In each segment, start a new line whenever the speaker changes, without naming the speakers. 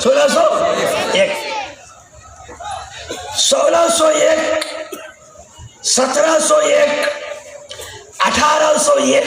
1601, 1601, 1701, 1801,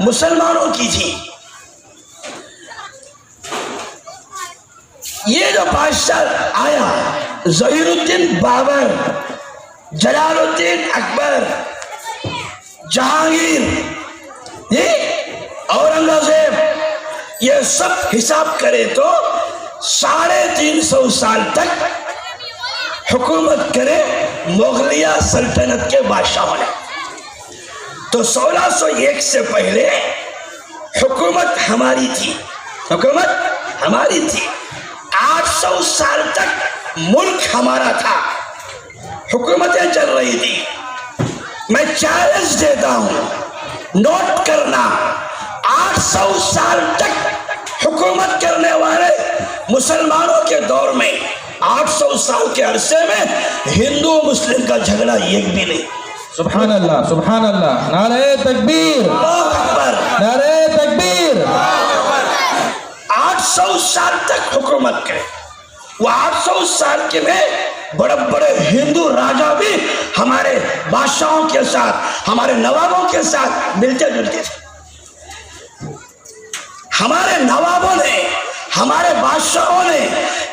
مسلمانوں کی تھی. یہ جو بادشاہ آیا ظہیر الدین بابر، جلال الدین اکبر، جہانگیر، یہ اورنگزیب، یہ سب حساب کرے تو 350 سال تک حکومت کرے مغلیہ سلطنت کے بادشاہوں نے. تو 1601 سے پہلے حکومت ہماری تھی، حکومت ہماری تھی. 800 سال تک ملک ہمارا تھا، حکومتیں چل رہی تھی. میں چیلنج دیتا ہوں، نوٹ کرنا، 800 سال تک حکومت کرنے والے مسلمانوں کے دور میں 800 سال کے عرصے میں ہندو مسلم کا جھگڑا ایک بھی نہیں.
سبحان اللہ، سبحان اللہ، نعرہ تکبیر،
اللہ اکبر،
نعرہ تکبیر.
800 سال تک حکومت کرے. وہ 800 سال کے میں بڑے بڑے ہندو راجا بھی ہمارے بادشاہوں کے ساتھ، ہمارے نوابوں کے ساتھ ملتے جلتے تھے. ہمارے نوابوں نے، ہمارے بادشاہوں نے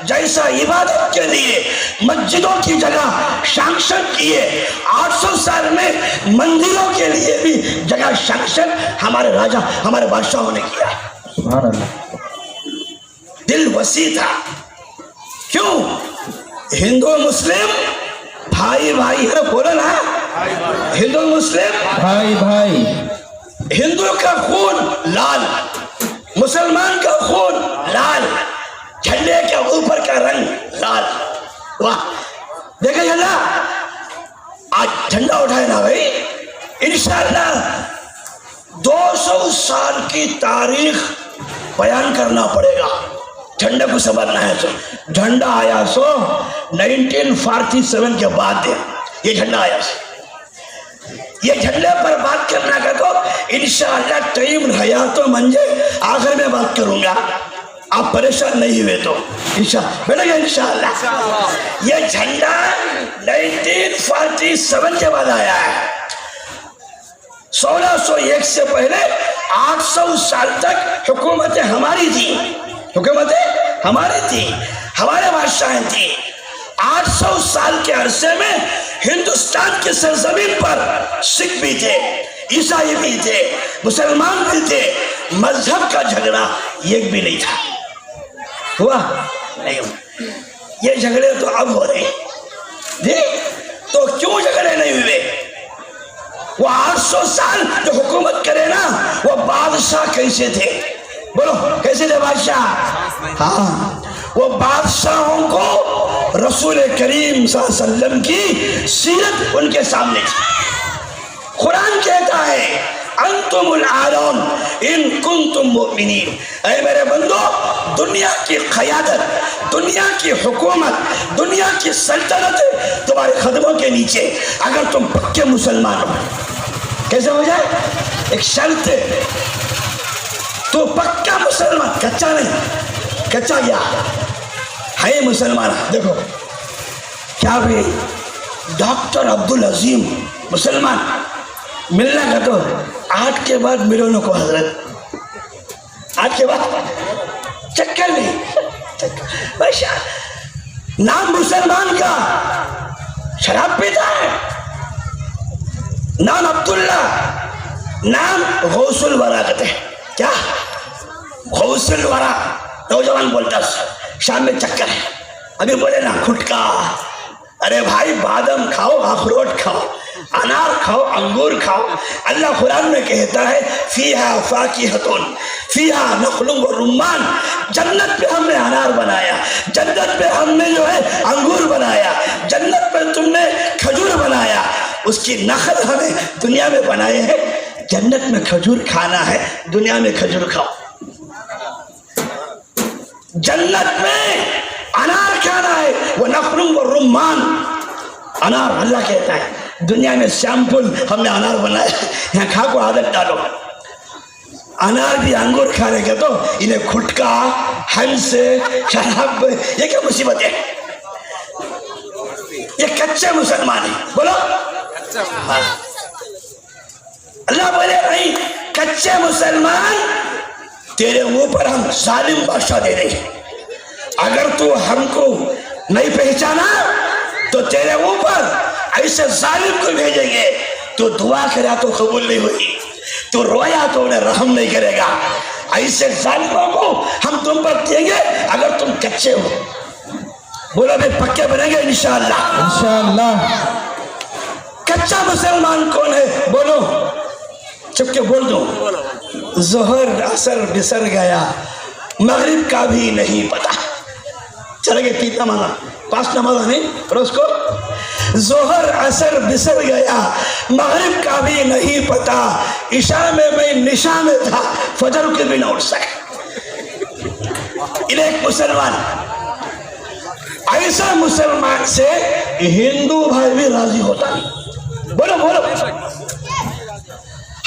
جیسا عبادت کے لیے مسجدوں کی جگہ سینکشن کیے، 800 سال میں مندروں کے لیے بھی جگہ سینکشن ہمارے راجا، ہمارے بادشاہوں نے کیا.
سبحان اللہ.
دل وسیع تھا. کیوں؟ ہندو مسلم بھائی بھائی ہے، بولو نا، ہندو مسلم
بھائی بھائی.
ہندو کا خون لال، مسلمان کا خون لال، جھنڈے کے اوپر کا رنگ لال. واہ، دیکھیں اللہ، آج جھنڈا اٹھائے نا بھائی. انشاءاللہ 200 سال کی تاریخ بیان کرنا پڑے گا. جھنڈے کو سنبھالنا ہے. تو جھنڈا آیا سو 1947 کے بعد یہ جھنڈا آیا سو. یہ جھنڈے پر بات کرنا کا تو انشاءاللہ ٹائم رہا تو منجے آخر میں بات کروں گا. آپ پریشان نہیں ہوئے تو بیٹھے گا انشاءاللہ. یہ جھنڈا 1947 کے بعد آیا ہے. 1601 سے پہلے 800 سال تک حکومتیں ہماری تھی، حکومتیں ہماری تھی، ہمارے بادشاہیں تھی. 800 سال کے عرصے میں ہندوستان کی سرزمین پر سکھ بھی تھے، عیسائی بھی تھے، مسلمان بھی تھے. مذہب کا جھگڑا ایک بھی نہیں تھا. ہوا نہیں ہوا. یہ جھگڑے تو اب ہو رہے ہیں. تو کیوں جھگڑے نہیں ہوئے؟ وہ 800 سال جو حکومت کرے نا، وہ بادشاہ کیسے تھے؟ بولو کیسے تھے بادشاہ؟ ہاں، وہ بادشاہوں کو رسول کریم صلی اللہ علیہ وسلم کی سیرت ان کے سامنے تھی. قرآن کہتا ہے انتم العالون ان کنتم مؤمنین. اے میرے بندو، دنیا کی قیادت، دنیا کی حکومت، دنیا کی سلطنت تمہارے قدموں کے نیچے اگر تم پکے مسلمان ہو. کیسے ہو جائے؟ ایک شرط ہے، تو پکا مسلمان، کچا نہیں. کچا کیا ہے؟ مسلمان. دیکھو کیا بھی ڈاکٹر عبدالعظیم مسلمان ملنا کا تو 8 کے بعد ملو نہ کو حضرت، 8 کے بعد چکر نہیں. نام مسلمان کا شراب پیتا ہے، نام عبداللہ، نام غوث الورا کہتے ہیں. کیا غوث الورا؟ نوجوان بولتا شام میں چکر ہے. ابھی بولے نا کھٹکا. ارے بھائی بادم کھاؤ، اخروٹ کھاؤ، انار کھاؤ، انگور کھاؤ. اللہ قرآن میں کہتا ہے فیہا فاکہۃ فیہا نخل و رمان. جنت پہ ہم نے انار بنایا، جنت پہ ہم نے جو ہے انگور بنایا، جنت پہ تم نے کھجور بنایا. اس کی نخل ہمیں دنیا میں بنائے ہیں. جنت میں کھجور کھانا ہے، دنیا میں کھجور کھاؤ. جنت میں انار کھانا ہے، وہ نخل و رمان. انار اللہ کہتا ہے دنیا میں سیمپل ہم نے انار بنایا، یہاں کھا کو عادت ڈالو. انار بھی انگور کھانے کے تو انہیں کھٹکا، ہنس، شراب، یہ کیا مصیبت ہے؟ یہ کچے مسلمان ہیں. بولو اللہ بولے نہیں، کچے کچے مسلمان تیرے اوپر ہم ظالم بادشاہ دے دیں گے. اگر تو ہم کو نہیں پہچانا تو تیرے اوپر ایسے ظالم کو بھیجیں گے. تو دعا کرا تو قبول نہیں ہوئی, تو رویا تو انہیں رحم نہیں کرے گا. ایسے ظالموں کو ہم تم پر دیں گے اگر تم کچے ہو. بولو بھائی پکے بنیں گے انشاءاللہ.
انشاءاللہ.
کچا مسلمان کون ہے؟ بولو, چپ کے بول دو. ظہر عصر بسر گیا, مغرب کا بھی نہیں پتا. چلے گئے تین نمازہ, 5 نمازہ نہیں روز کو. ظہر عصر بسر گیا, مغرب کا بھی نہیں پتا. عشاء میں نشا میں تھا, فجر کے بھی نہ اٹھ سکے. انہیں ایک مسلمان, ایسا مسلمان سے ہندو بھائی بھی راضی ہوتا نہیں. بولو بولو,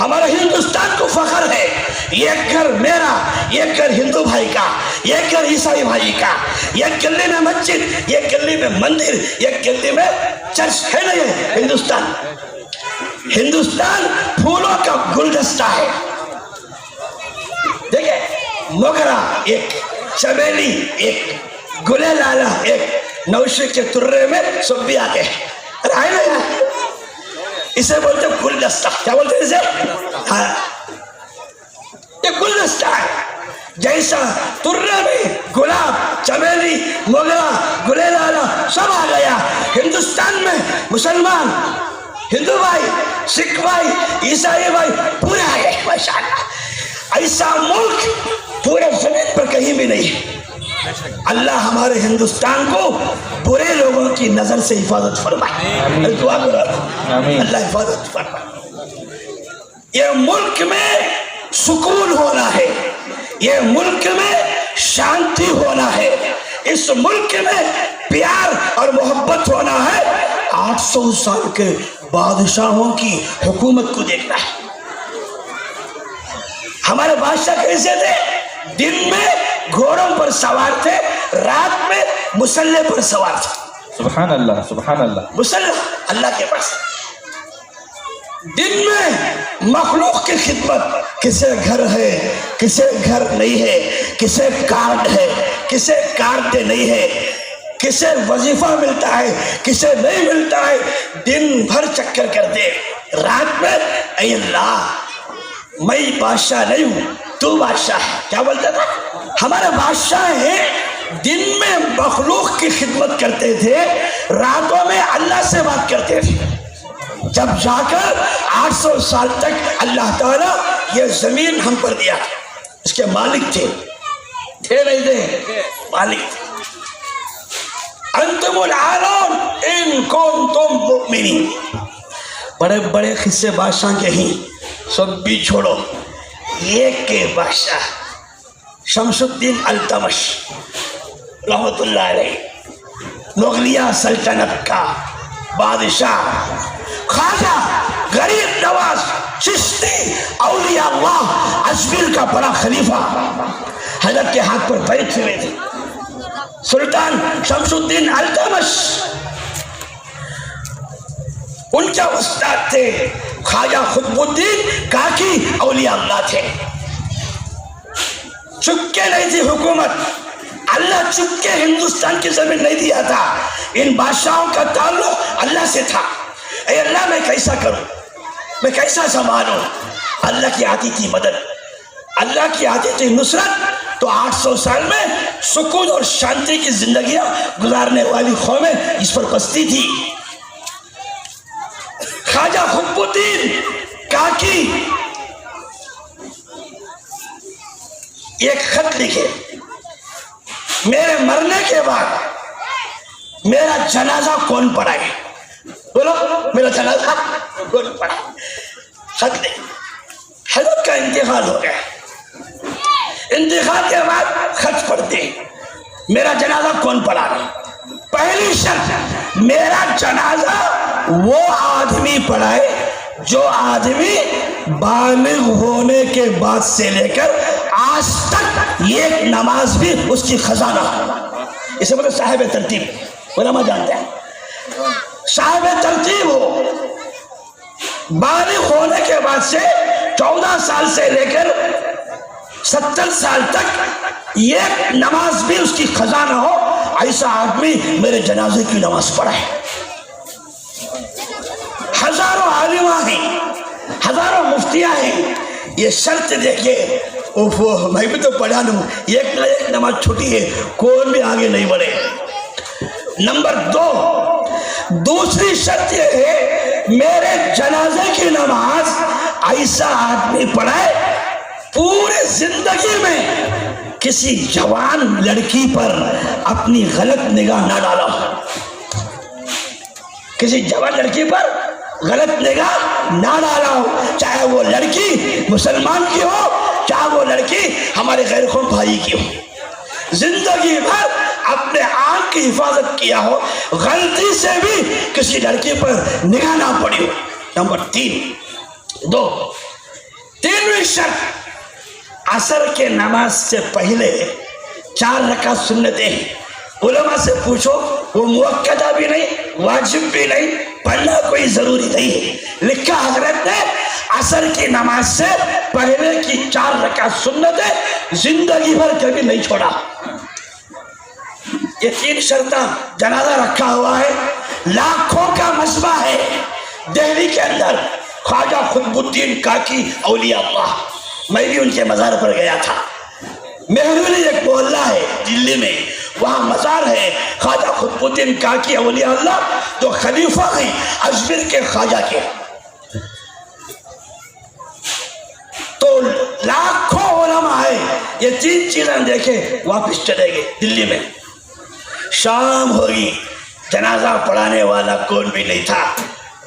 ہمارا ہندوستان کو فخر ہے, یہ گھر میرا, یہ گھر ہندو بھائی کا, یہ گھر عیسائی بھائی کا, یہ گلی میں مسجد, یہ گلی میں مندر, یہ گلی میں چرچ ہے نا. یہ ہندوستان, ہندوستان پھولوں کا گلدستہ ہے. دیکھیں, موگرا ایک, چمیلی ایک, گلے لالا ایک, نوشے کے ترے میں سب بھی آتے ہیں. آئے نا یہاں, اسے بولتے ہیں گلدستہ. کیا بولتے ہیں اسے؟ ہاں, یہ گلدستہ ہے. جیسا ترے میں گلاب, چمیلی, موگرا, گلے لالا سب آ گیا. ہندوستان میں مسلمان, ہندو بھائی, سکھ بھائی, عیسائی بھائی پورے آ گئے. ماشاءاللہ, ایسا ملک پورے زمین پر کہیں بھی نہیں. اللہ ہمارے ہندوستان کو برے لوگوں کی نظر سے حفاظت فرمائے. دعا کرو اللہ حفاظت فرمائے. یہ ملک میں سکون ہونا ہے, یہ ملک میں شانتی ہونا ہے, اس ملک میں پیار اور محبت ہونا ہے. 800 سال کے بادشاہوں کی حکومت کو دیکھنا ہے. ہمارے بادشاہ کیسے تھے؟ دن میں گھوڑوں پر سوار تھے, رات میں مسلح پر سوار تھے.
سبحان اللہ, سبحان اللہ.
مسلح اللہ کے پاس. دن میں مخلوق کی خدمت, کسے گھر ہے, کسے گھر نہیں ہے, کسے کارڈ ہے, کسے کارڈ نہیں ہے, کسے وظیفہ ملتا ہے, کسے نہیں ملتا ہے, دن بھر چکر کرتے. رات میں اے اللہ میں بادشاہ نہیں ہوں, تو بادشاہ ہے. کیا بولتا تھا؟ ہمارے بادشاہ ہیں, دن میں مخلوق کی خدمت کرتے تھے, راتوں میں اللہ سے بات کرتے تھے. جب جا کر 800 سال تک اللہ تعالیٰ یہ زمین ہم پر دیا, اس کے مالک تھے نہیں تھے, مالک تھے. انتم العالون ان کنتم مؤمنین. بڑے بڑے قصے بادشاہ کے ہیں, سب بھی چھوڑو. ایک کے بادشاہ شمس الدین التمش رحمت اللہ علیہ, مغلیہ سلطنت کا بادشاہ, خواجہ غریب نواز چشتی اولیاء اللہ ازمیر کا بڑا خلیفہ, حضرت کے ہاتھ پر بیعت ہوئے تھے. سلطان شمس الدین التمش, ان کا استاد تھے خواجہ قطب الدین کاکی اولیاء اللہ تھے. چپکے نہیں تھی حکومت, اللہ چپکے ہندوستان کی زمین نہیں دیا تھا. ان بادشاہوں کا تعلق اللہ سے تھا. اے اللہ میں کیسا کروں, میں کیسا سنبھالوں؟ اللہ کی آتی تھی مدد, اللہ کی آتی تھی نصرت. تو 800 سال میں سکون اور شانتی کی زندگیاں گزارنے والی قومیں اس پر بستی تھی. خواجہ قطب الدین کاکی ایک خط لکھے, میرے مرنے کے بعد میرا جنازہ کون پڑھائے؟ بولو میرا جنازہ کون پڑھائے؟ خط لکھے. حضرت کا انتقال ہو گیا, انتقال کے بعد خط پڑھتے, میرا جنازہ کون پڑھائے؟ پہلی شرط, میرا جنازہ وہ آدمی پڑھائے جو آدمی بالغ ہونے کے بعد سے لے کر آج تک ایک نماز بھی اس کی خزانہ. اسے مطلب صاحب ترتیب, علماء جانتے ہیں, صاحب ترتیب ہو, بالغ ہونے کے بعد سے 14 سال سے لے کر 70 سال تک ایک نماز بھی اس کی قضا نہ ہو، ایسا آدمی میرے جنازے کی نماز پڑھائے۔ ہزاروں عالماں ہیں، ہزاروں مفتیاں ہیں، یہ شرط دیکھیے، میں بھی تو پڑھا لوں، ایک نہ ایک نماز چھوٹی ہے، کوئی بھی آگے نہیں بڑھے۔ نمبر 2، دوسری شرط یہ ہے میرے جنازے کی نماز ایسا آدمی پڑھائے پورے زندگی میں کسی جوان لڑکی پر اپنی غلط نگاہ نہ ڈالا، کسی جوان لڑکی پر غلط نگاہ نہ ڈالا ہو، چاہے وہ لڑکی مسلمان کی ہو، چاہے وہ لڑکی ہمارے غیر قوم بھائی کی ہو، زندگی بھر اپنے آنکھ کی حفاظت کیا ہو، غلطی سے بھی کسی لڑکی پر نگاہ نہ پڑی ہو۔ نمبر 3، تینویں شرط، عصر کے نماز سے پہلے 4 رکعت سنتیں ہیں۔ علماء سے پوچھو، وہ موقتہ بھی نہیں، واجب بھی نہیں، پڑھنا کوئی ضروری نہیں ہے، لکھا حضرت نے عصر کی نماز سے پہلے کی 4 رکعت سنتیں زندگی بھر کبھی نہیں چھوڑا۔ یہ 3 شرطاں، جنازہ رکھا ہوا ہے، لاکھوں کا مذبح ہے دہلی کے اندر، خواجہ قطب الدین کاکی اولیاء اللہ، میں بھی ان کے مزار پر گیا تھا۔ مہرولی ایک محلہ ہے دلی میں، وہاں مزار ہے خواجہ قطب الدین کاکی اولیاء اللہ، جو خلیفہ ہیں اجمیر کے خواجہ کے۔ تو لاکھوں علماء ہیں، یہ 3 چیزیں دیکھے واپس چلے گئے دلی میں۔ شام ہوگی، جنازہ پڑھانے والا کون بھی نہیں تھا،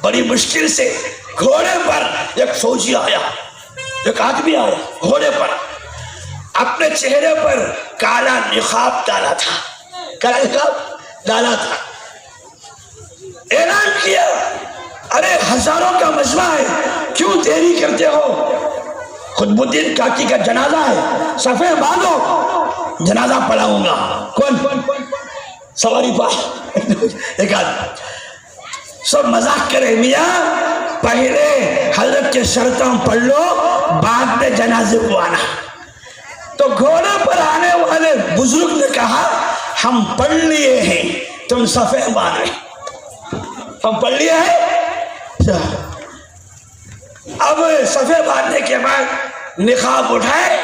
بڑی مشکل سے گھوڑے پر ایک فوجی آیا، ایک آدمی آیا گھوڑے پر، اپنے چہرے پر کالا نقاب ڈالا تھا، کالا نقاب ڈالا تھا، اعلان کیا، ارے ہزاروں کا مجمع ہے، کیوں دیری کرتے ہو؟ قطب الدین کاکی کا جنازہ ہے، صفیں باندھو، جنازہ پڑھاؤں گا۔ کون؟ سواری پا ایک آدمی، سب مذاق کرے، میاں پہلے حضرت کے شرطیں پڑھ لو، بعد میں جنازے کو آنا۔ تو گھوڑے پر آنے والے بزرگ نے کہا، ہم پڑھ لیے ہیں، تم صفیں باندھے، ہم پڑھ لیے ہیں۔ اب صفیں باندھنے کے بعد نقاب اٹھائے،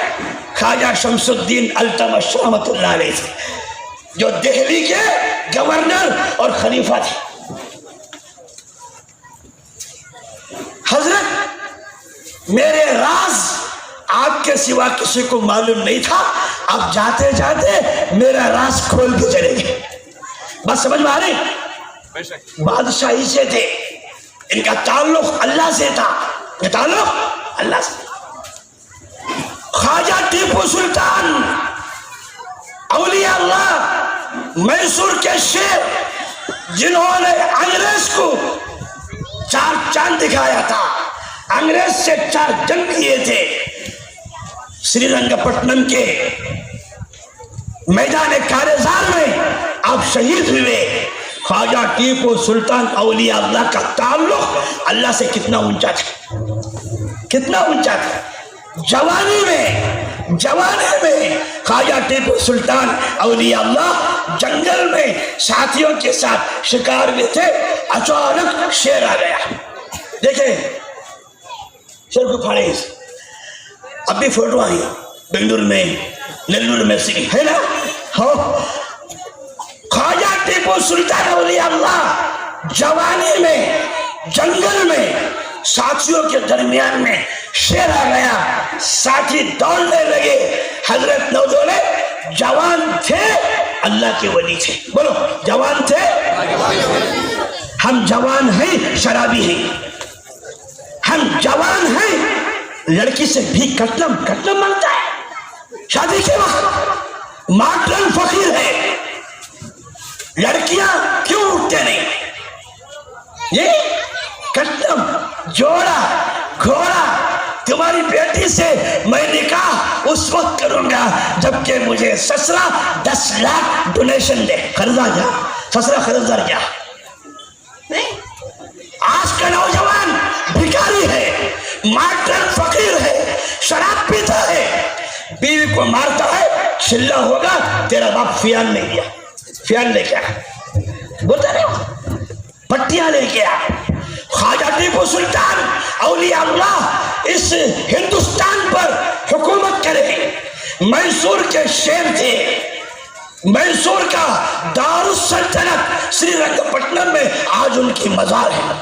خواجہ شمس الدین التمش رحمۃ اللہ علیہ تھے، جو دہلی کے گورنر اور خلیفہ تھے۔ حضرت میرے راز آپ کے سوا کسی کو معلوم نہیں تھا، آپ جاتے جاتے میرا راز کھول کے چلے گئے۔ بات سمجھ میں آ رہی؟ بادشاہی سے تھے، ان کا تعلق اللہ سے تھا، یہ تعلق اللہ سے۔ خواجہ ٹیپو سلطان اولیاء اللہ میسور کے شیر، جنہوں نے انگریز کو 4 چاند دکھایا تھا، انگریز سے 4 جنگ کیے تھے، سری رنگ پٹنم کے میدان کارزار میں آپ شہید ہوئے۔ خواجہ ٹیپو سلطان اولیاء اللہ کا تعلق اللہ سے کتنا اونچا تھا، کتنا اونچا تھا۔ جوانی میں خواجہ ٹیپو سلطان اولیاء اللہ جنگل میں ساتھیوں کے ساتھ شکار میں تھے، اچانک شیر آ گیا، دیکھیں شیر کو پھاڑے، اب بھی فوٹو آئی بنگلور میں، نلور میں ہے نا۔ خواجہ ٹیپو سلطان اولیاء اللہ جوانی میں جنگل میں ساتھیوں کے درمیان میں شیر آ گیا، ساتھی دوڑنے لگے، حضرت نو دوڑے، جوان تھے اللہ کے ولی تھے، بولو جوان تھے، ہم جوان ہیں شرابی ہیں، ہم جوان ہیں لڑکی سے بھی کٹلم مانگتا ہے، شادی کے وقت ماڈرن فقیر ہے، لڑکیاں کیوں اٹھتے نہیں؟ یہ کٹلم جوڑا گھوڑا، تمہاری بیٹی سے میں نکاح اس وقت کروں گا جبکہ مجھے سسرا 10 لاکھ ڈونیشن دے، قرضہ کیا سسرا قرضدار کیا نہیں۔ آج کا نوجوان بھکاری ہے، ماڈرن فقیر ہے، شراب پیتا ہے، بیوی کو مارتا ہے، چلا ہوگا تیرا باپ فیان نہیں دیا، فیان لے کے آ، بولتا رہے ہو، پٹیاں لے کے آ۔ خواجہ ٹیپو سلطان اولیاء اللہ اس ہندوستان پر حکومت کرے، میسور کے شیر تھے، میسور کا دار السلطنت سری رنگ پٹنم میں آج ان کی مزار ہے۔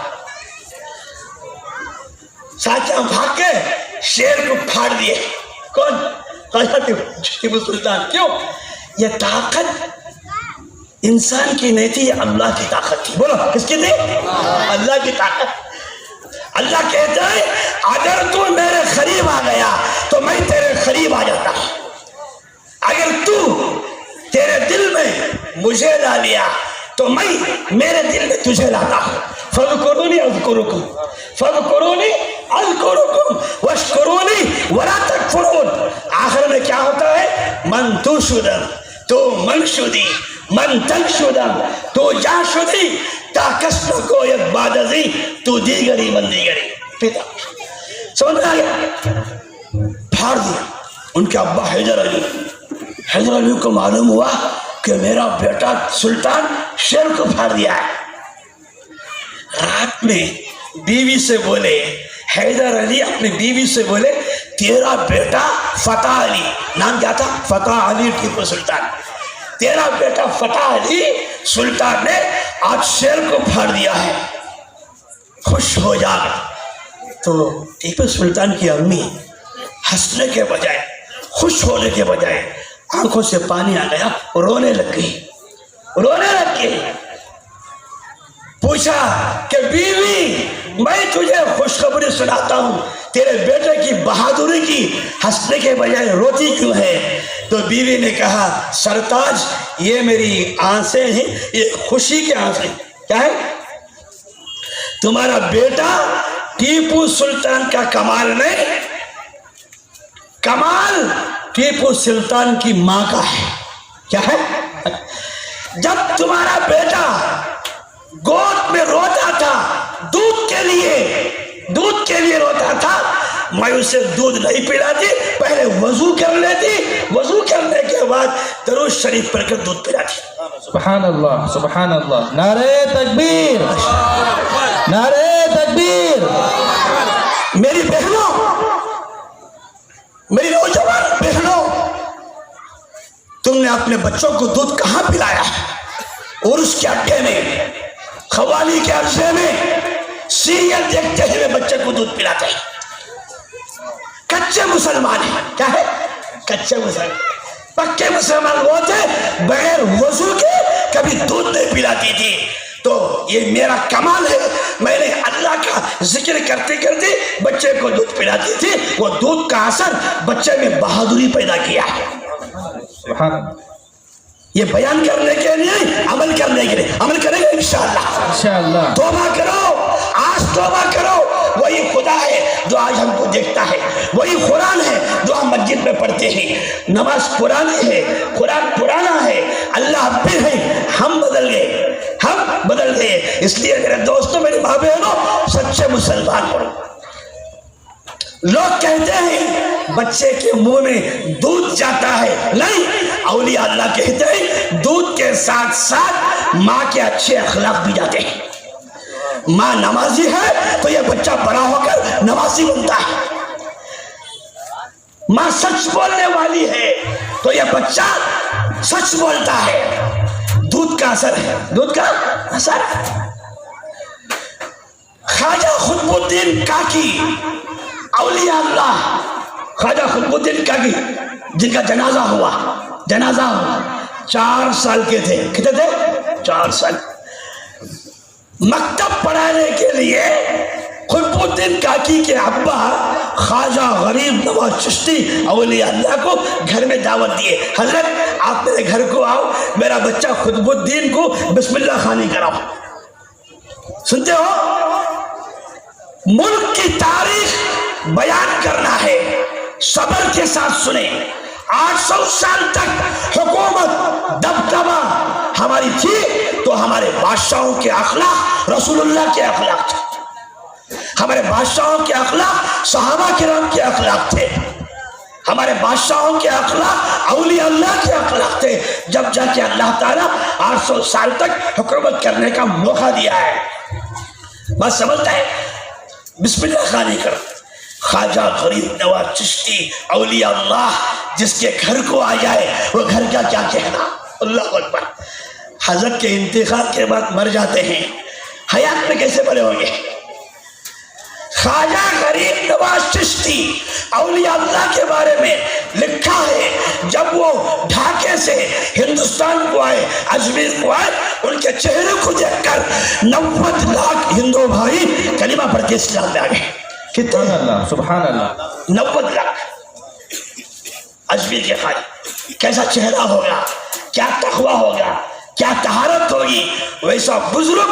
ساتھیاں بھاگ کے شیر کو پھاڑ دیے، کون؟ خواجہ ٹیپو سلطان۔ کیوں؟ یہ طاقت انسان کی نہیں تھی، یہ اللہ کی طاقت تھی۔ بولو کس کی تھی؟ اللہ کی طاقت۔ اللہ کہتا ہے اگر تو میرے قریب آ گیا تو میں تیرے قریب آ جاتا ہوں، اگر تو تیرے دل میں مجھے لا لیا تو میں میرے دل میں تجھے لاتا ہوں۔ فاذکرونی اذکرکم، فاذکرونی اذکرکم واشکرونی ولا تکفرون۔ آخر میں کیا ہوتا ہے؟ من تو شدم تو من شدی، من تن شدم تو جا شدی، تا کسب کو یک بعد ازی تو دیگری من دیگری۔ پیتا سمجھ میں آ گیا؟ پھاڑ دیا۔ ان کے ابا حیدر علی کو معلوم ہوا کہ میرا بیٹا سلطان شیر کو پھاڑ دیا ہے۔ رات میں بیوی سے بولے، حیدر علی اپنی بیوی سے بولے تیرا بیٹا فتح علی، نام کیا تھا؟ فتح علی ٹیپو سلطان، تیرا بیٹا فتح علی سلطان نے آج شیر کو پھاڑ دیا ہے، خوش ہو جا۔ تو ٹیپو سلطان کی امی ہنسنے کے بجائے، خوش ہونے کے بجائے آنکھوں سے پانی آ گیا، رونے لگ گئی۔ پوچھا کہ بیوی میں تجھے خوشخبری سناتا ہوں، تیرے بیٹے کی بہادری کی ہنسنے کے بجائے روتی کیوں ہے؟ تو بیوی نے کہا سرتاج یہ میری آنسیں ہیں، یہ خوشی کے آنسیں۔ کیا ہے؟ تمہارا بیٹا ٹیپو سلطان کا کمال نہیں، کمال ٹیپو سلطان کی ماں کا ہے۔ کیا ہے؟ جب تمہارا بیٹا گود میں روتا تھا، دودھ کے لیے روتا تھا، میں اسے دودھ نہیں پلاتی، پہلے وضو کر لیتی، وضو کرنے کے بعد درود شریف پڑھ کر دودھ پلاتی۔
سبحان اللہ، سبحان اللہ، نعرہ تکبیر، نعرہ تکبیر۔
میری بہنوں، میری نوجوان بہنوں، تم نے اپنے بچوں کو دودھ کہاں پلایا ہے؟ عرس کے اڈے میں، قوالی کے عرصے میں، سیریل دیکھتے ہوئے بچے کو دودھ پلاتے ہیں۔ کچے مسلمان ہیں۔ کیا ہے؟ کچے مسلمان۔ پکے مسلمان وہ تھے بغیر وضو کے کبھی دودھ نہیں پلاتی تھی۔ تو یہ میرا کمال ہے، میں نے اللہ کا ذکر کرتے کرتے بچے کو دودھ پلاتی تھی، وہ دودھ کا اثر بچے میں بہادری پیدا کیا ہے۔ یہ بیان کرنے کے لیے، عمل کرنے کے لیے، عمل کریں گے انشاءاللہ۔ توبہ کرو، آج توبہ کرو۔ وہی خدا ہے جو آج ہم کو دیکھتا ہے، وہی قرآن ہے جو ہم مسجد میں پڑھتے ہیں۔ نماز پرانی ہے، قرآن پرانا ہے، اللہ بھی ہے، ہم بدل گئے۔ اس لیے میرے دوستوں، میری ماں بہنوں، سچے مسلمان بنو۔ لوگ کہتے ہیں بچے کے منہ میں دودھ جاتا ہے، نہیں، اولیاء اللہ کہتے ہیں دودھ کے ساتھ ساتھ ماں کے اچھے اخلاق بھی جاتے ہیں۔ ماں نمازی ہے تو یہ بچہ بڑا ہو کر نمازی بنتا ہے۔ ماں سچ بولنے والی ہے تو یہ بچہ سچ بولتا ہے۔ دودھ کا اثر ہے، دودھ کا اثر۔ خواجہ قطب الدین کاکی، اولیاء اللہ، خواجہ قطب الدین کاکی جن کا جنازہ ہوا، 4 سال کے تھے۔ کتنے تھے؟ 4 سال۔ مکتب پڑھانے کے لیے قطب الدین کاکی کے ابا خواجہ غریب نواز چشتی اولیاء اللہ کو گھر میں دعوت دیے، حضرت آپ میرے گھر کو آؤ، میرا بچہ قطب الدین کو بسم اللہ خوانی کراؤ۔ سنتے ہو؟ ملک کی تاریخ بیان کرنا ہے، صبر کے ساتھ سنیں۔ 800 سال تک حکومت دبدبہ ہماری تھی تو ہمارے بادشاہوں کے اخلاق رسول اللہ کے اخلاق تھے۔ ہمارے بادشاہوں کے اخلاق صحابہ کرام کے اخلاق تھے، ہمارے بادشاہوں کے اخلاق اولیاء اللہ کے اخلاق تھے، جب جا کے اللہ تعالیٰ 800 سال تک حکومت کرنے کا موقع دیا ہے۔ بات سمجھتا ہے؟ بسم اللہ خانی کر خواجہ غریب نواز چشتی اولیاء اللہ، جس کے گھر کو آ جائے وہ گھر کا کیا کہنا، اللہ اکبر۔ حضرت کے انتقال کے بعد مر جاتے ہیں، حیات میں کیسے بڑے ہوں گے؟ خواجہ غریب نواز چشتی اولیاء اللہ کے بارے میں لکھا ہے، جب وہ ڈھاکے سے ہندوستان کو آئے، اجمیر کو آئے، ان کے چہرے کو دیکھ کر 90 لاکھ ہندو بھائی کلمہ پڑھ کے اسلام میں آ گئے۔ کتنے؟
سبحان اللہ
90 لاکھ۔ اجمیر کے خواجہ کیسا چہرہ ہوگا، کیا تقویٰ ہوگا، کیا طہارت ہوگی، ویسا بزرگ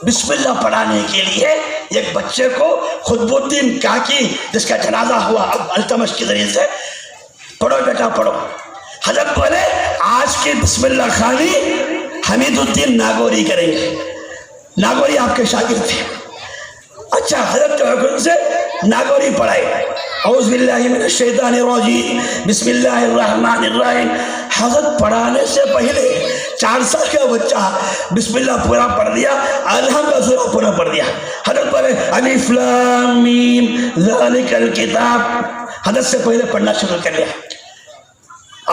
بسم اللہ پڑھانے کے لیے ایک بچے کو خطب الدین کاکی، جس کا جنازہ ہوا اب التمش کے ذریعے سے، پڑھو بیٹا پڑھو۔ حضرت بولے آج کی بسم اللہ خوانی حمید الدین ناگوری کریں گے، ناگوری آپ کے شاگرد تھے۔ اچھا، حضرت کے حکم سے ناگوری پڑھائے، اعوذ باللہ من الشیطان الرجیم بسم اللہ الرحمن الرحیم۔ حضرت پڑھانے سے پہلے 4 سال کا بچہ بسم اللہ پورا پڑھ دیا، الحم کا سورہ پورا پڑھ دیا۔ حضرت پڑھے الف لام میم ذالک الکتاب، حضرت سے پہلے پڑھنا شروع کر لیا،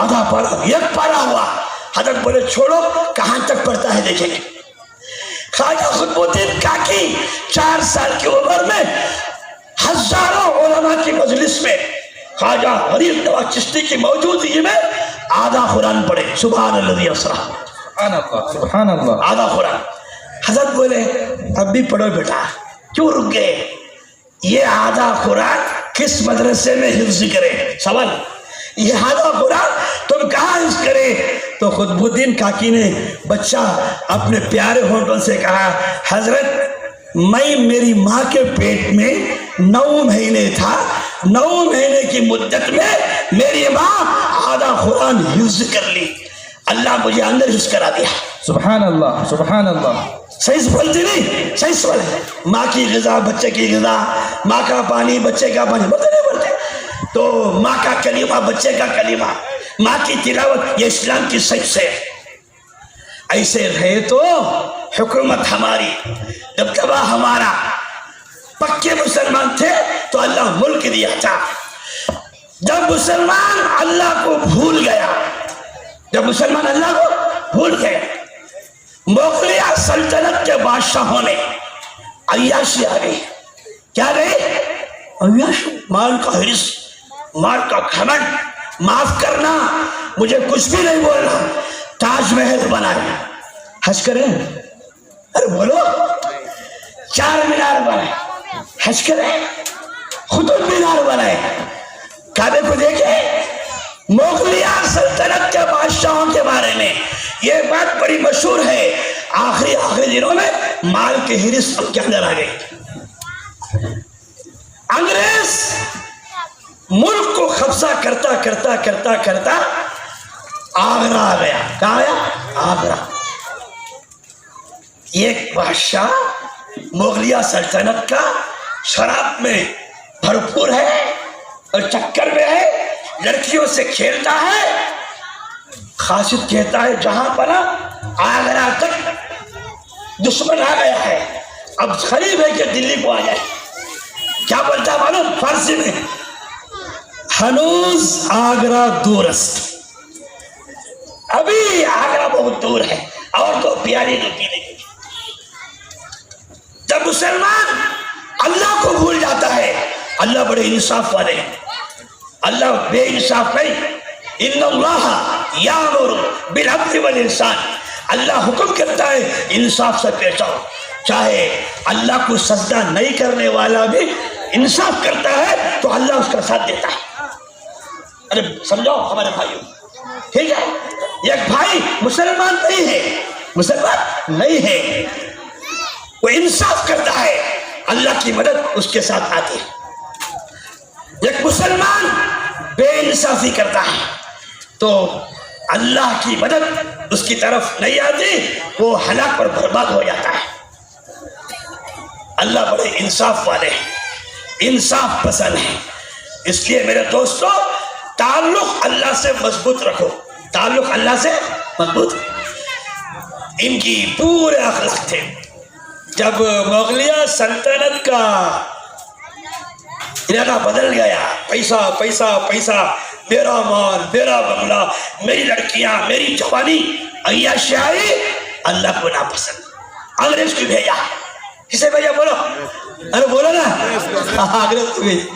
آدھا پڑھا، ایک پارا ہوا۔ حضرت بولے چھوڑو، کہاں تک پڑھتا ہے دیکھیں گے۔ خواجہ قطب الدین کاکی 4 سال کی عمر میں ہزاروں علماء کی مجلس میں خواجہ غریب نواز چشتی کی موجودگی میں آدھا قرآن پڑھے، سبحان الذی اسریٰ،
سبحان اللہ سبحان اللہ،
آدھا قرآن۔ حضرت بولے اب بھی پڑھو بیٹا، کیوں رک گئے؟ یہ آدھا قرآن کس مدرسے میں حفظ کرے؟ سوال، یہ آدھا قرآن تم کہاں حفظ کرے؟ تو قطب الدین کاکی نے بچہ اپنے پیارے ہونٹوں سے کہا، حضرت میں میری ماں کے پیٹ میں 9 مہینے تھا، 9 مہینے کی مدت میں میری ماں آدھا قرآن حفظ کر لی، اللہ مجھے اندر حفظ کرا دیا۔
سبحان اللہ سبحان اللہ،
صحیح بولتی نہیں؟ صحیح سوال ہے۔ ماں کی غذا بچے کی غذا، ماں کا پانی بچے کا پانی، بولتے نہیں بولتے؟ تو ماں کا کلمہ بچے کا کلمہ، ماں کی تلاوت، یہ اسلام کی سچ ہے۔ ایسے رہے تو حکومت ہماری، دبدبہ ہمارا، پکے مسلمان تھے تو اللہ ملک دیا تھا۔ جب مسلمان اللہ کو بھول گیا، جب مسلمان اللہ کو بھول گئے، مغلیہ سلطنت کے بادشاہوں نے عیاشی آ گئی، کیا گئی؟ عیاشی، مال کا حرص، مال کا گھمنڈ، معاف کرنا، مجھے کچھ بھی نہیں بولنا، تاج محل بنائے، حج کریں، ارے بولو، 4 مینار بنائے، حج کریں، قطب مینار بنائے، کعبے کو دیکھیں۔ مغلیہ سلطنت کے بادشاہوں کے بارے میں یہ بات بڑی مشہور ہے، آخری دنوں میں مال کے حرص ان کے اندر آ گئی۔ انگریز ملک کو قبضہ کرتا کرتا کرتا کرتا آگرہ آ گیا۔ کہاں آیا؟ آگرہ۔ ایک بادشاہ مغلیہ سلطنت کا شراب میں بھرپور ہے اور چکر میں ہے، لڑکیوں سے کھیلتا ہے، خاصد کہتا ہے جہاں پنا آگرہ تک دشمن آ گیا ہے، اب قریب ہے کہ دلی کو آ جائے۔ کیا بولتا ہے معلوم فارسی میں؟ ہنوز آگرہ دور است، ابھی آگرہ بہت دور ہے، اور تو پیاری نہیں پینے کی۔ جب مسلمان اللہ کو بھول جاتا ہے، اللہ بڑے انصاف والے ہیں، اللہ بے انصاف نہیں۔ ان اللہ یامر بالعدل والانصاف، اللہ حکم کرتا ہے انصاف سے پیش آؤ، چاہے اللہ کو سجدہ نہیں کرنے والا بھی انصاف کرتا ہے تو اللہ اس کا ساتھ دیتا ہے۔ ارے سمجھو ہمارے بھائیوں، ٹھیک ہے؟ ایک بھائی مسلمان نہیں ہے، مسلمان نہیں ہے، وہ انصاف کرتا ہے، اللہ کی مدد اس کے ساتھ آتی ہے۔ ایک مسلمان بے انصافی کرتا ہے تو اللہ کی مدد اس کی طرف نہیں آتی، وہ ہلاک اور برباد ہو جاتا ہے۔ اللہ بڑے انصاف والے ہیں، انصاف پسند ہیں. اس لیے میرے دوستو تعلق اللہ سے مضبوط رکھو، تعلق اللہ سے مضبوط. ان کی پورے اخلاق تھے. جب مغلیہ سلطنت کا ارادہ بدل گیا، پیسہ پیسہ پیسہ، میرا مال، میرا بنگلہ، میری لڑکیاں، میری جوانی، عیاشی، اللہ کو ناپسند. انگریز کو بھیجا. کسے بھیجا بولو؟ ارے بولو نا. انگریز کو بھیجا.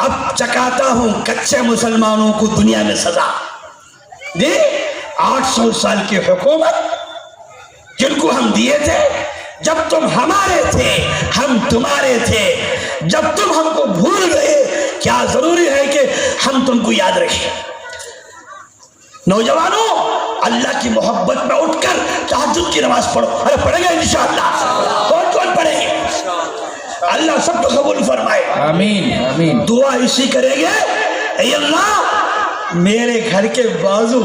اب چکاتا ہوں کچے مسلمانوں کو دنیا میں سزا. جی 800 سال کی حکومت جن کو ہم دیے تھے، جب تم ہمارے تھے ہم تمہارے تھے، جب تم ہم کو بھول گئے کیا ضروری ہے کہ ہم تم کو یاد رکھیں. نوجوانوں اللہ کی محبت میں اٹھ کر تہجد کی نماز پڑھو. ارے پڑھیں گے انشاءاللہ. کون کون پڑھیں گے؟ اللہ سب کو قبول فرمائے.
آمین آمین.
دعا اسی کریں گے، اے اللہ میرے گھر کے بازو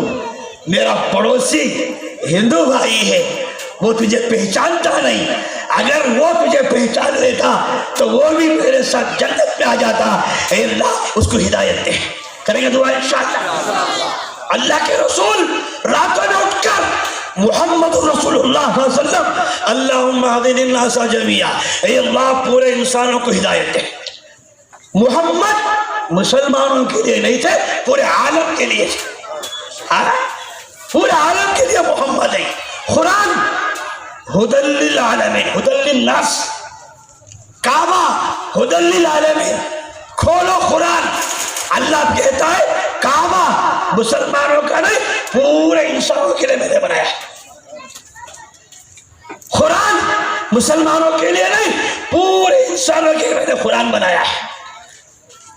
میرا پڑوسی ہندو بھائی ہے، وہ تجھے پہچانتا نہیں، اگر وہ تجھے پہچان لیتا تو وہ بھی میرے ساتھ جنت میں آ جاتا. اے اللہ اس کو ہدایت دے. کریں گے دعا انشاءاللہ. اللہ کے رسول راتوں میں اٹھ کر محمد رسول اللہ صلی اللہ علیہ وسلم اللہم اہدنا الناس جمیعا، اے اللہ پورے انسانوں کو ہدایت دے. محمد مسلمانوں کے لیے نہیں تھے، پورے عالم کے لیے تھے. پورے عالم کے لیے محمد ہے. قرآن ہدی للعالمین، ہدی للناس. کعبہ ہدی للعالمین. کھولو قرآن، اللہ کہتا ہے کعبہ مسلمانوں کا نہیں پورے انسانوں کے لیے میں نے بنایا ہے. قرآن مسلمانوں کے لیے نہیں پورے انسانوں کے لیے میں نے قرآن بنایا ہے.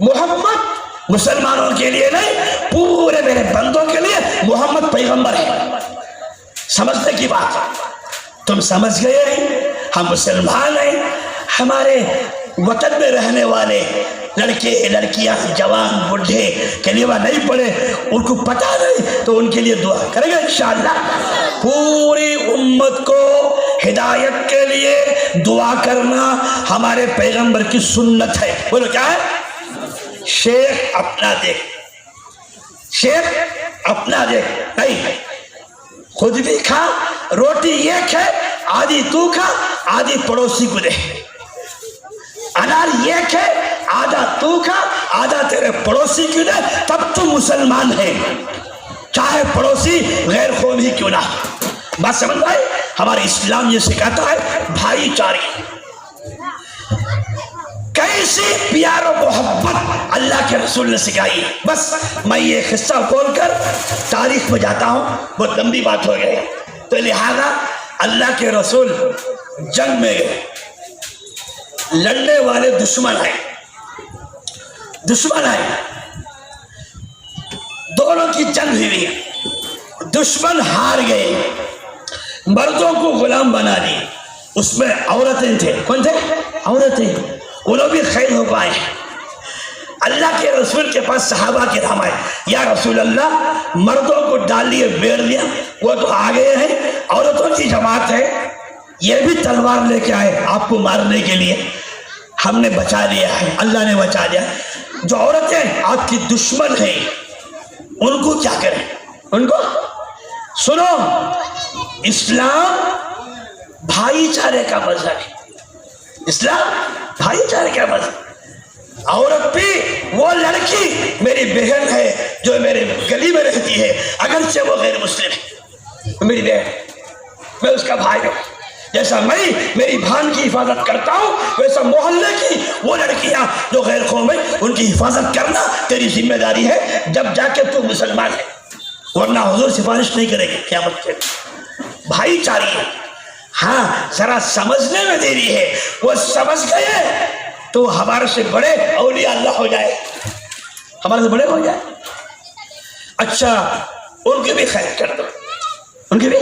محمد مسلمانوں کے لیے نہیں پورے میرے بندوں کے لیے محمد پیغمبر ہے. سمجھنے کی بات، تم سمجھ گئے ہیں ہم مسلمان ہیں. ہمارے وطن میں رہنے والے لڑکے لڑکیاں جوان بوڑھے کلمہ نہیں پڑھے، ان کو پتہ نہیں، تو ان کے لیے دعا کریں گے انشاءاللہ. پوری امت کو ہدایت کے لیے دعا کرنا ہمارے پیغمبر کی سنت ہے. بولو کیا ہے؟ شیخ اپنا دیکھ، شیخ اپنا دیکھ نہیں، خود بھی کھا. روٹی یہ کھے، آدھی تو کھا آدھی پڑوسی کو دے. انار یہ کھے، آدھا تو کھا آدھا تیرے پڑوسی کو دے، تب تو مسلمان ہے، چاہے پڑوسی غیر قوم ہی کیوں نہ. بات سمجھ آئے؟ ہمارے اسلام یہ سکھاتا ہے بھائی چاری. کیسی پیار و محبت اللہ کے رسول نے سکھائی. بس میں یہ قصہ بول کر تاریخ میں جاتا ہوں، بہت لمبی بات ہو گئی. تو لہذا اللہ کے رسول جنگ میں گئے. لڑنے والے دشمن آئے، دشمن آئے، دونوں کی جنگ ہوئی. دشمن ہار گئے، مردوں کو غلام بنا دی. اس میں عورتیں تھے. کون تھے؟ عورتیں. انہوں بھی خیر ہو پائے. اللہ کے رسول کے پاس صحابہ کے نام آئے، یا رسول اللہ مردوں کو ڈال لیے بیڑ دیا، وہ تو آ گئے ہیں، عورتوں کی جماعت ہے، یہ بھی تلوار لے کے آئے آپ کو مارنے کے لیے. ہم نے بچا لیا ہے، اللہ نے بچا لیا. جو عورتیں آپ کی دشمن ہیں ان کو کیا کریں؟ ان کو سنو، اسلام بھائی چارے کا مذہب ہے. اسلام بھائی چارے کا مذہب. عورت بھی، وہ لڑکی میری بہن ہے جو میرے گلی میں رہتی ہے، اگرچہ وہ غیر مسلم ہے، میری بہن، میں اس کا بھائی ہوں. جیسا میں میری بہن کی حفاظت کرتا ہوں، ویسا محلے کی وہ لڑکیاں جو غیر قوم ہیں ان کی حفاظت کرنا تیری ذمہ داری ہے جب جا کے تو مسلمان ہے. ورنہ حضور سفارش نہیں کرے گی قیامت کے. بھائی چاری ہے. ہاں ذرا سمجھنے میں دیری ہے، وہ سمجھ گئے تو ہمارے سے بڑے اولیاء اللہ ہو جائے، ہمارے سے بڑے ہو جائے. اچھا ان کی بھی خیر کر دو، ان کی بھی.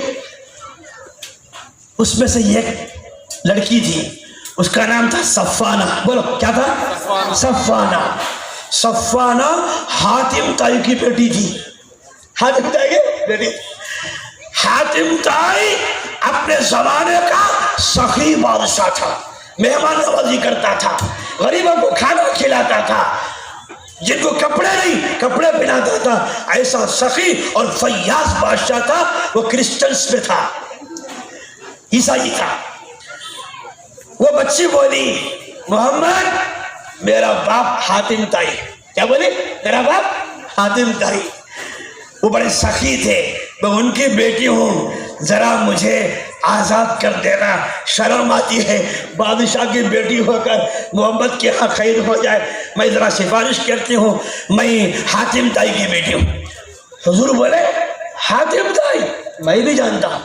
اس میں سے ایک لڑکی تھی، اس کا نام تھا صفانہ. بولو کیا تھا؟ صفانہ. صفانہ حاتم تائی کی بیٹی تھی. حاتم تائی کی بیٹی. حاتم تائی اپنے زمانے کا سخی بادشاہ تھا، مہمان نوازی کرتا تھا، غریبوں کو کھانا کھلاتا تھا، جن کو کپڑے نہیں کپڑے پہناتا تھا. ایسا سخی اور فیاض بادشاہ تھا. وہ کرسچنس میں تھا، عیسائی تھا. وہ بچی بولی محمد میرا باپ حاتم تائی. کیا بولی؟ میرا باپ حاتم تائی. وہ بڑے سخی تھے، میں ان کی بیٹی ہوں، ذرا مجھے آزاد کر دینا، شرم آتی ہے بادشاہ کی بیٹی ہو کر محمد کے ہاں خیر ہو جائے. میں ذرا سفارش کرتی ہوں، میں حاتم تائی کی بیٹی ہوں. حضور بولے حاتم تائی میں بھی جانتا ہوں.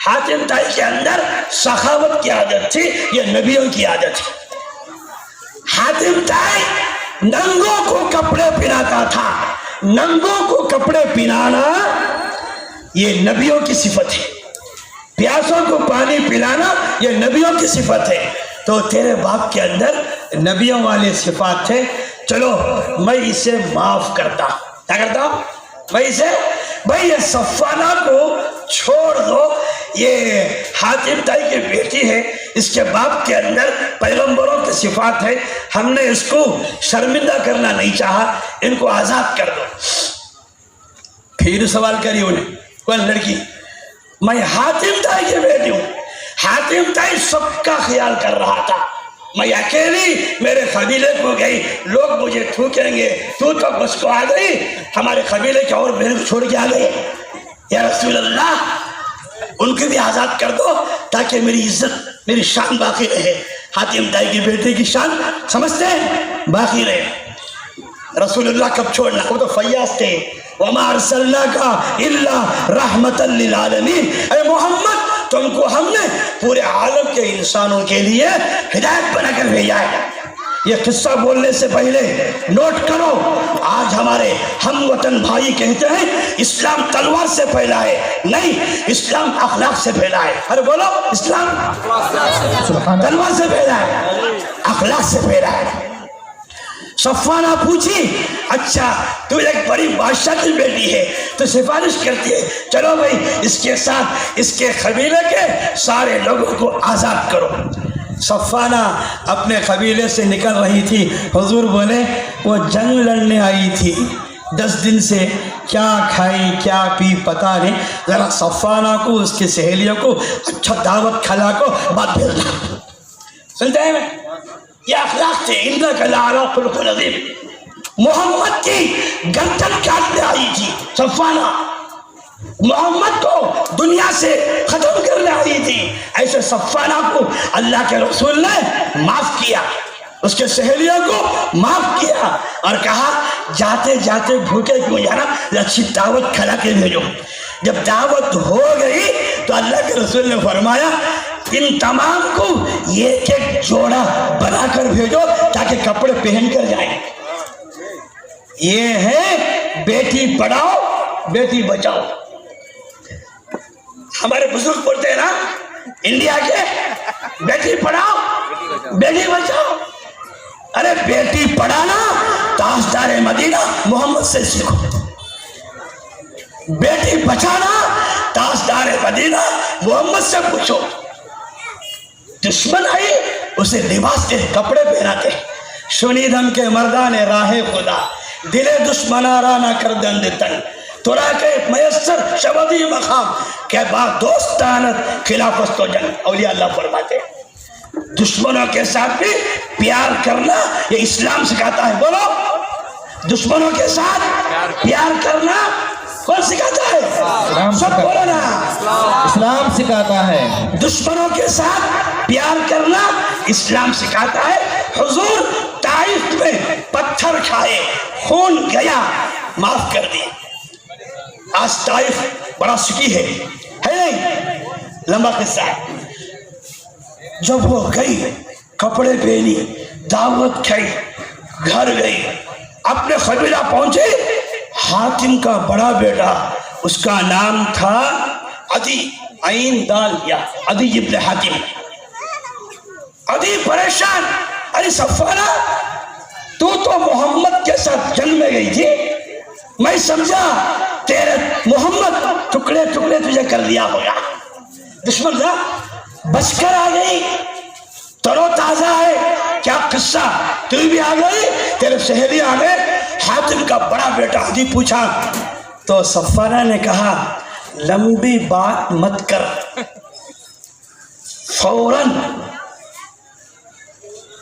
حاتم تائی کے اندر سخاوت کی عادت تھی، یہ نبیوں کی عادت ہے. حاتم تائی ننگوں کو کپڑے پہناتا تھا. ننگوں کو کپڑے پہنانا یہ نبیوں کی صفت ہے. پیاسوں کو پانی پلانا یہ نبیوں کی صفت ہے. تو تیرے باپ کے اندر نبیوں والے صفات تھے. چلو میں اسے معاف کرتا. کیا کرتا ہوں میں اسے؟ بھائی یہ صفانہ کو چھوڑ دو، یہ حاتم تائی کی بیٹی ہے، اس کے باپ کے اندر پیغمبروں کی صفات ہے، ہم نے اس کو شرمندہ کرنا نہیں چاہا، ان کو آزاد کر دو. پھر سوال کری انہیں کوئی لڑکی، میں حاتم تائی کی بیٹی ہوں. حاتم تائی سب کا خیال کر رہا تھا، میں اکیلی میرے قبیلے کو گئی، لوگ مجھے تھوکیں گے، تو بس کو آ گئی، ہمارے قبیلے کے اور بہن کو چھوڑ کے آ گئی. یا رسول اللہ ان کو بھی آزاد کر دو تاکہ میری عزت میری شان باقی رہے. حاتم تائی کی بیٹے کی شان سمجھتے ہیں باقی رہے. رسول اللہ کب چھوڑنا؟ وہ تو فیاض تھے. وَمَا أَرْسَلْنَاكَ إِلَّا رَحْمَةً لِّلْعَالَمِينَ. اے محمد تم کو ہم نے پورے عالم کے انسانوں کے لیے ہدایت بنا کر بھیجا ہے. یہ قصہ بولنے سے پہلے نوٹ کرو، آج ہمارے ہم وطن بھائی کہتے ہیں اسلام تلوار سے پھیلا ہے. نہیں، اسلام اخلاق سے پھیلا ہے. ارے بولو، اسلام تلوار سے پھیلا ہے، اخلاق سے پھیلا ہے. صفانہ پوچھی اچھا تو ایک بڑی بادشاہ کی بیٹی ہے تو سفارش کرتی ہے، چلو بھائی اس کے ساتھ اس کے قبیلے کے سارے لوگوں کو آزاد کرو. صفانہ اپنے قبیلے سے نکل رہی تھی. حضور بولے وہ جنگ لڑنے آئی تھی، 10 دن سے کیا کھائی کیا پی پتہ نہیں، ذرا صفانہ کو اس کی سہیلیوں کو اچھا دعوت کھلا کو بات بھیجنا. سنتے ہیں میں یہ اخلاق تھے. انک لعلی خلق عظیم. محمد کی گردن کاٹنے آئی تھی صفانہ، محمد کو دنیا سے ختم کرنے آئی تھی. ایسے صفانہ کو اللہ کے رسول نے معاف کیا، اس کے سہیلیوں کو معاف کیا اور کہا جاتے جاتے بھوکے کیوں جانا، اچھی دعوت کھلا کے بھیجو. جب دعوت ہو گئی تو اللہ کے رسول نے فرمایا ان تمام کو ایک ایک جوڑا بنا کر بھیجو تاکہ کپڑے پہن کر جائیں. یہ ہے بیٹی پڑھاؤ بیٹی بچاؤ. ہمارے بزرگ بولتے ہیں نا انڈیا کے، بیٹی پڑھاؤ بیٹی بچاؤ. ارے بیٹی پڑھانا تاجدار مدینہ محمد سے سیکھو، بیٹی بچانا تاجدار مدینہ محمد سے پوچھو. دشمن آئی اسے لباس دے کپڑے پہناتے. شنیدم کے مردان راہ خدا، دل دشمنا را نہ کر دند تن، تورا کے میسر شبدی مقام کہ با دوستانت خلافت و جنگ. اولیاء اللہ فرماتے دشمنوں کے ساتھ بھی پیار کرنا یہ اسلام سکھاتا ہے. بولو دشمنوں کے ساتھ پیار کرنا کون سکھاتا ہے؟ سب بولو نا،
اسلام سکھاتا ہے.
دشمنوں کے ساتھ پیار کرنا اسلام سکھاتا ہے. حضور طائف میں پتھر کھائے، خون گیا، معاف کر دی. آج طائف بڑا سکی ہے نہیں؟ لمبا قصہ ہے. جب وہ گئی کپڑے پہنی، دعوت کھائی، گھر گئی، اپنے قبیلہ پہنچے. حاتم کا بڑا بیٹا اس کا نام تھا عدی، عین دال یا عدی ابن حاتم. عدی پریشان، ارے صفانہ تو محمد کے ساتھ جنگ میں گئی تھی، میں سمجھا تیرے محمد ٹکڑے ٹکڑے تجھے کر دیا ہوگا. دشمن تھا بچ کر آ گئی، ترو تازہ ہے، کیا قصہ، تو بھی آ گئی، تیرے سہیلی آ گئے، حاتم کا بڑا بیٹا عدی پوچھا تو صفانہ نے کہا لمبی بات مت کر، فوراً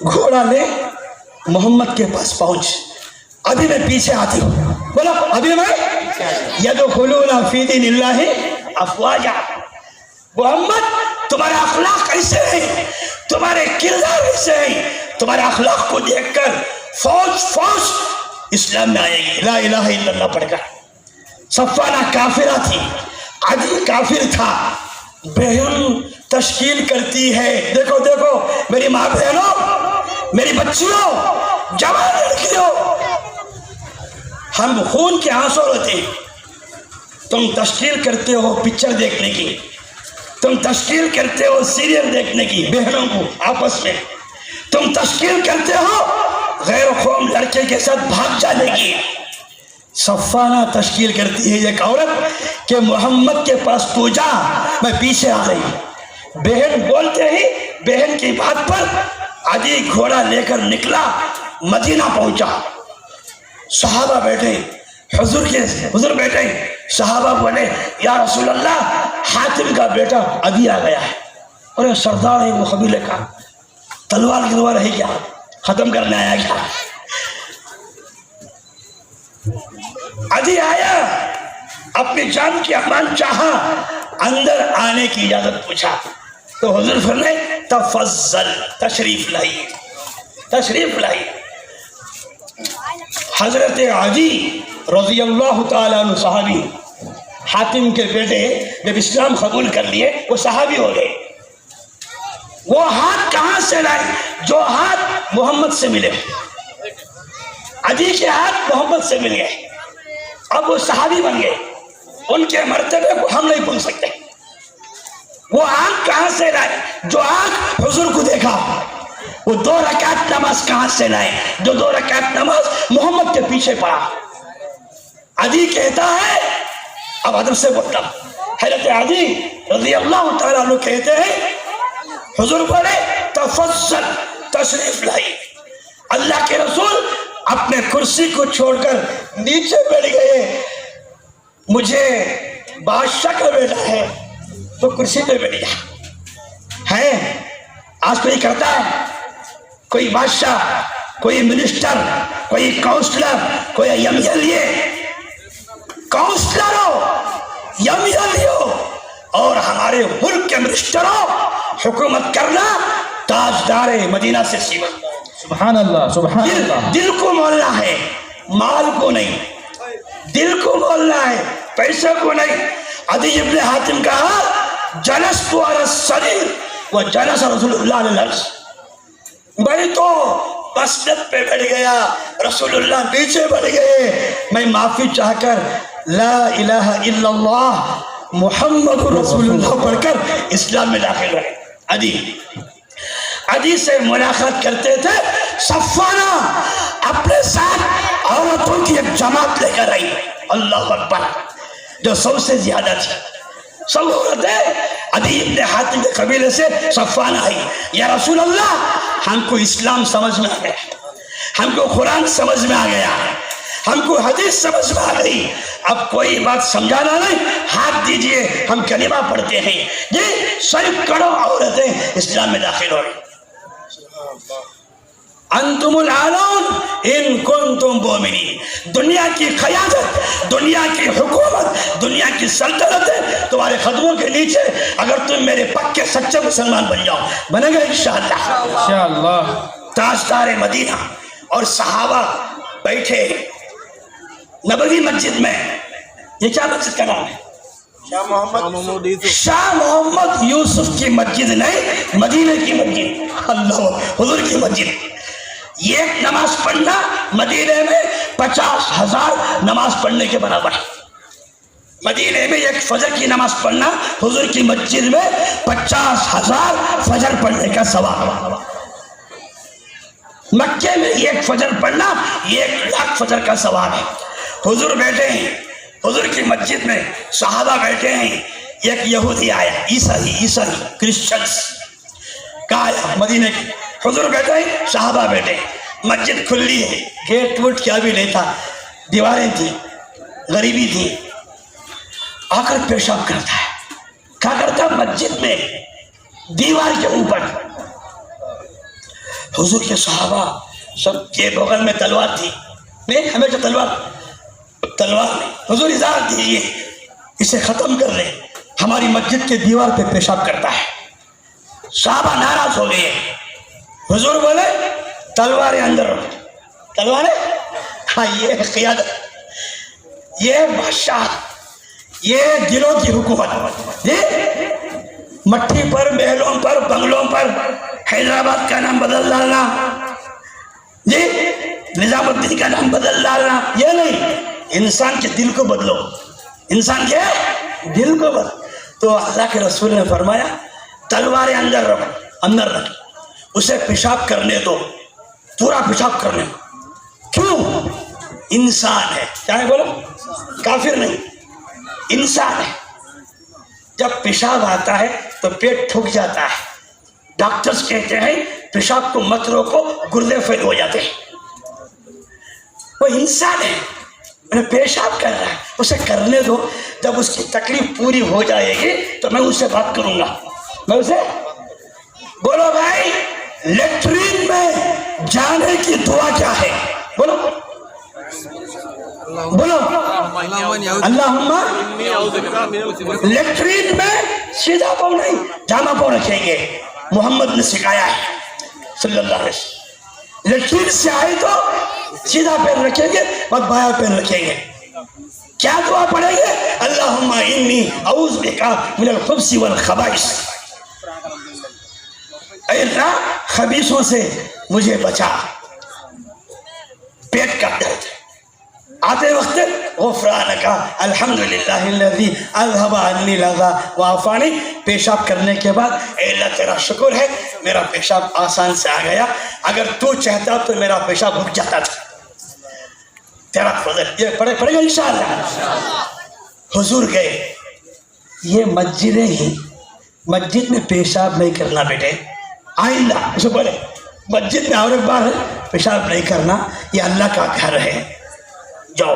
گھوڑا لے محمد کے پاس پہنچ، ابھی میں پیچھے آتی ہوں، بولا ابھی میں یدخلون فی دین اللہ افواجا، محمد تمہارے اخلاق ایسے ہیں، تمہارے کردار ایسے ہیں، تمہارے اخلاق کو دیکھ کر فوج اسلام میں آئے گی، لا الہ الا اللہ پڑھ کر۔ صفانہ کافرہ تھی، عدی کافر تھا، بہن تشکیل کرتی ہے، دیکھو دیکھو میری ماں بہنوں، میری بچیوں، جوان لڑکیوں، ہم خون کے آنسو روتے ہیں، تم تشکیل کرتے ہو پکچر دیکھنے کی، تم تشکیل کرتے ہو سیریل دیکھنے کی، بہنوں کو آپس میں تم تشکیل کرتے ہو غیر قوم لڑکے کے ساتھ بھاگ جانے کی۔ صفانہ تشکیل کرتی ہے ایک عورت کہ محمد کے پاس تو جا، میں پیچھے آ رہی، بہن بولتے ہی بہن کی بات پر عدی گھوڑا لے کر نکلا، مدینہ پہنچا، صحابہ بیٹھے، حضور بیٹھے، صحابہ بولے یا رسول اللہ حاتم کا بیٹا عدی آ گیا ہے، اور یہ سردار ہے وہ قبیلے کا، تلوار کی دوار ہے کیا، ختم کرنے آیا کیا؟ عدی آیا، اپنی جان کی امان چاہا، اندر آنے کی اجازت پوچھا تو حضور فرمائے تفضل، تشریف لائیے، تشریف لائیے۔ حضرت عدی رضی اللہ تعالیٰ عنہ صحابی، حاتم کے بیٹے جب اسلام قبول کر لیے وہ صحابی ہو گئے، وہ ہاتھ کہاں سے لائے؟ جو ہاتھ محمد سے ملے، عدی کے ہاتھ محمد سے مل گئے، اب وہ صحابی بن گئے، ان کے مرتبے کو ہم نہیں بھول سکتے۔ وہ آنکھ کہاں سے لائے؟ جو آنکھ حضور کو دیکھا، وہ 2 رکعت نماز کہاں سے لائے؟ جو 2 رکعت نماز محمد کے پیچھے پڑھا۔ عدی کہتا ہے، اب ادب سے بولتا، حضرت عدی رضی اللہ تعالیٰ عنہ کہتے ہیں حضور بولے تفضل، تشریف لائی۔ اللہ کے رسول اپنے کرسی کو چھوڑ کر نیچے بیٹھ گئے، مجھے بادشاہ کا بیٹا ہے تو کرسی پہ بیٹھ گیا ہے، آج کوئی کرتا ہے، کوئی بادشاہ، کوئی منسٹر، کوئی کاؤنسلر، کوئی ایم ایل اے، کاؤنسلر ہو، ایم ایل اے ہو اور ہمارے ملک کے منسٹر ہو، حکومت کرنا تاجدار مدینہ سے سیوا۔
سبحان اللہ، سبحان اللہ۔
دل کو مولنا ہے، مال کو نہیں، دل کو مولنا ہے، پیسے کو نہیں۔ عدی ابن حاتم کہا جلست علی السریر وجلس رسول اللہ علیہ العرش، میں تو مسجد پہ بیٹھ گیا، رسول اللہ نیچے بیٹھ گئے، میں معافی چاہ کر لا الہ الا اللہ محمد رسول اللہ پڑھ کر اسلام میں داخل ہوئے۔ عدی سے ملاقات کرتے تھے، صفانہ اپنے ساتھ عورتوں کی ایک جماعت لے کر آئی، اللہ اکبر، جو سب سے زیادہ تھی، سب عورتیں عدی ابن حاتم کے قبیلے سے صفانہ آئی، یا رسول اللہ ہم کو اسلام سمجھ میں آ گیا، ہم کو قرآن سمجھ میں آ گیا، ہم کو حدیث سمجھ میں آ گئی، اب کوئی بات سمجھانا نہیں، ہاتھ دیجئے ہم کلمہ پڑھتے ہیں۔ یہ سینکڑوں عورتیں اسلام میں داخل ہو گئی۔ انتم العالون ان کنتم مومنین، دنیا کی قیادت، دنیا کی حکومت، دنیا کی سلطنت تمہارے قدموں کے نیچے، اگر تم میرے پکے سچے مسلمان بن جاؤ، بنے گا انشاءاللہ۔
انشاءاللہ۔
تاجدار مدینہ اور صحابہ بیٹھے نبوی مسجد میں، یہ کیا مسجد کا نام ہے؟ شاہ محمد یوسف کی مسجد نہیں، مدینہ کی مسجد، اللہ، حضور کی مسجد۔ ایک نماز پڑھنا مدینہ میں 50,000 نماز پڑھنے کے برابر ہے۔ مدینہ میں ایک فجر کی نماز پڑھنا حضور کی مسجد میں 50,000 فجر پڑھنے کا ثواب۔ مکے میں ایک فجر پڑھنا 1,00,000 فجر کا ثواب ہے۔ حضور بیٹھے ہیں، حضور کی مسجد میں صحابہ بیٹھے ہیں، ایک یہودی آیا، عیسائی کرسچنس کا آیا مدینے کے، حضور بیٹھے، صحابہ بیٹھے، مسجد کھلی ہے، گیٹ ووٹ کیا بھی نہیں تھا، دیواریں تھیں، غریبی تھی، آ کر پیشاب کرتا ہے، کیا کرتا مسجد میں دیوار کے اوپر. حضور کے صحابہ سب کے بغل میں تلوار تھی، نہیں ہمیشہ تلوار نہیں، حضور اجازت دیجیے اسے ختم کر لیں، ہماری مسجد کے دیوار پہ پیشاب کرتا ہے. صحابہ ناراض ہو گئے، حضور بولے تلواریں اندر رکھو. تلواریں، ہاں یہ قیادت، یہ بادشاہ، یہ دلوں کی حکومت، یہ مٹھی پر، محلوں پر، بنگلوں پر حیدرآباد کا نام بدل ڈالنا، جی نظام الدین کا نام بدل ڈالنا، یہ نہیں، انسان کے دل کو بدلو، انسان کے دل کو بدلو. تو اللہ کے رسول نے فرمایا تلواریں اندر رکھ، اسے پیشاب کرنے دو، پورا پیشاب کرنے دو. کیوں؟ انسان ہے، چاہے بولو کافر نہیں، انسان ہے. جب پیشاب آتا ہے تو پیٹ تھک جاتا ہے، ڈاکٹرز کہتے ہیں پیشاب کو مت روکو، گردے فیل ہو جاتے ہیں. وہ انسان ہے، پیشاب کر رہا ہے، اسے کرنے دو. جب اس کی تکلیف پوری ہو جائے گی تو میں اسے بات کروں گا. میں اسے بولو بھائی لیٹرین میں جانے کی دعا کیا ہے؟ بولو اللہم. لیٹرین میں سیدھا پاؤں نہیں، جامع پاؤں رکھیں گے، محمد نے سکھایا ہے صلی اللہ علیہ وسلم. لیٹرین سے آئے تو سیدھا پیر رکھیں گے اور بایاں پیر رکھیں گے. کیا دعا پڑھیں گے؟ اللہم انی اعوذ بک من الخبث والخبائث. اے اللہ خبیثوں سے مجھے بچا. پیٹ کا درد آتے وقت غفرانک الحمدللہ الذی اذھب عنی الاذی وعافانی. پیشاب کرنے کے بعد اے اللہ تیرا شکر ہے میرا پیشاب آسان سے آ گیا، اگر تو چاہتا تو میرا پیشاب رک جاتا تھا، تیرا فضل. یہ پڑھے گا انشاءاللہ. حضور گئے، یہ مسجدیں ہی، مسجد میں پیشاب نہیں کرنا بیٹے، آئندہ اسے بولے مسجد میں اور ایک بار پیشاب نہیں کرنا، یہ اللہ کا گھر ہے، جاؤ